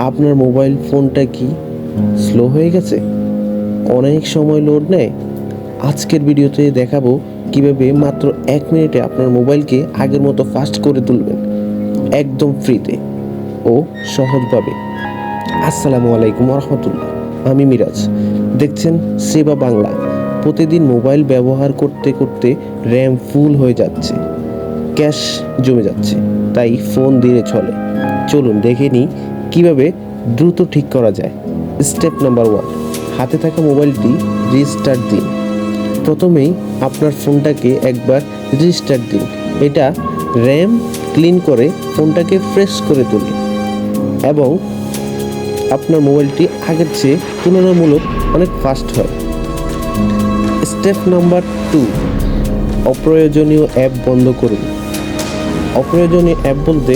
আপনার মোবাইল ফোনটা কি স্লো হয়ে গেছে, অনেক সময় লোড নেয়? আজকের ভিডিওতে দেখাবো কিভাবে মাত্র 1 মিনিটে আপনার মোবাইলকে আগের মতো ফাস্ট করে তুলবেন, একদম ফ্রিতে ও সহজভাবে। আসসালামু আলাইকুম রহমতুল্লাহ, আমি মিরাজ, দেখছেন সেবা বাংলা। প্রতিদিন মোবাইল ব্যবহার করতে করতে র্যাম ফুল হয়ে যাচ্ছে, ক্যাশ জমে যাচ্ছে, তাই ফোন ধীরে চলে। চলুন দেখে নিই কীভাবে দ্রুত ঠিক করা যায়। স্টেপ নাম্বার 1, হাতে থাকা মোবাইলটি রিস্টার্ট দিন। প্রথমেই আপনার ফোনটাকে একবার রিস্টার্ট দিন। এটা র্যাম ক্লিন করে ফোনটাকে ফ্রেশ করে তোলে এবং আপনার মোবাইলটি আগের চেয়ে তুলনামূলক অনেক ফাস্ট হয়। স্টেপ নাম্বার 2, অপ্রয়োজনীয় অ্যাপ বন্ধ করুন। অপ্রয়োজনীয় অ্যাপ বলতে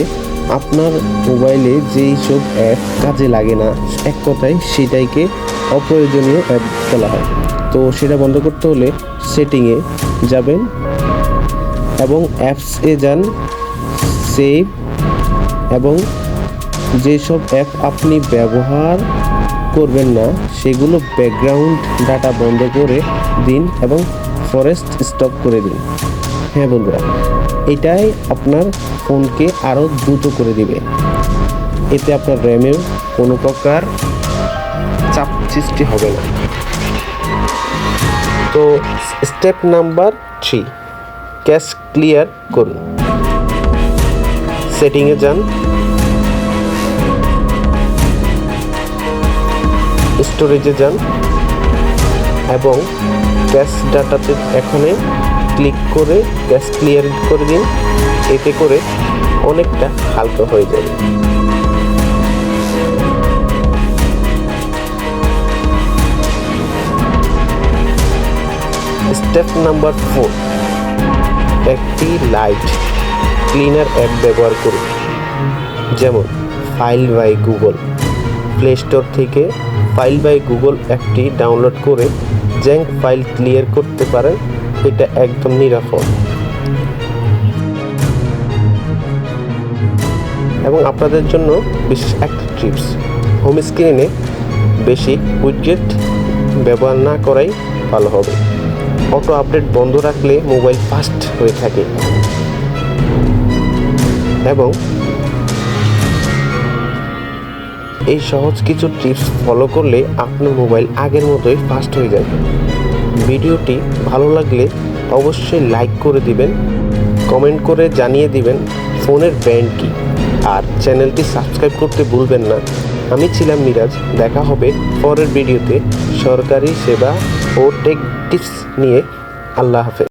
আপনার মোবাইলে যেই সব অ্যাপ কাজে লাগে না, এক কথায় সেটাইকে অপ্রয়োজনীয় অ্যাপ বলা হয়। তো সেটা বন্ধ করতে হলে সেটিংয়ে যাবেন এবং অ্যাপসে যান, সেভ, এবং যেসব অ্যাপ আপনি ব্যবহার করবেন না সেগুলো ব্যাকগ্রাউন্ড ডাটা বন্ধ করে দিন এবং ফরেস্ট স্টপ করে দিন। হ্যাঁ বন্ধুরা, এটাই আপনার ফোনকে আরও দ্রুত করে দিবে। এতে আপনার র্যামেও কোনো প্রকার চাপ সৃষ্টি হবে না। তো স্টেপ নাম্বার 3, ক্যাশ ক্লিয়ার করুন। সেটিংয়ে যান, স্টোরেজে যান এবং ক্যাশ ডাটাতে এখানে ক্লিক করে ক্যাশ ক্লিয়ার করে দিন। এতে করে অনেকটা হালকা হয়ে যাবে। স্টেপ নাম্বার 4, একটি লাইট ক্লিনার অ্যাপ ব্যবহার করুন, যেমন file by Google. Play Store থেকে ফাইল বাই গুগল অ্যাপটি ডাউনলোড করে জ্যাঙ্ক ফাইল ক্লিয়ার করতে পারেন। এটা একদম নিরাপদ এবং আপনাদের জন্য বিশেষ একটা টিপস, হোম স্ক্রিনে বেশি উইডজেট ব্যবহার না করাই ভালো হবে। অটো আপডেট বন্ধ রাখলে মোবাইল ফাস্ট হয়ে থাকে এবং এই সহজ কিছু টিপস ফলো করলে আপনার মোবাইল আগের মতোই ফাস্ট হয়ে যাবে। ভিডিওটি ভালো লাগলে অবশ্যই লাইক করে দিবেন, কমেন্ট করে জানিয়ে দিবেন ফোনের ব্র্যান্ড কী, আর চ্যানেলটি সাবস্ক্রাইব করতে ভুলবেন না। আমি ছিলাম মিরাজ, দেখা হবে পরের ভিডিওতে সরকারি সেবা ও টেক টিপস নিয়ে। আল্লাহ হাফেজ।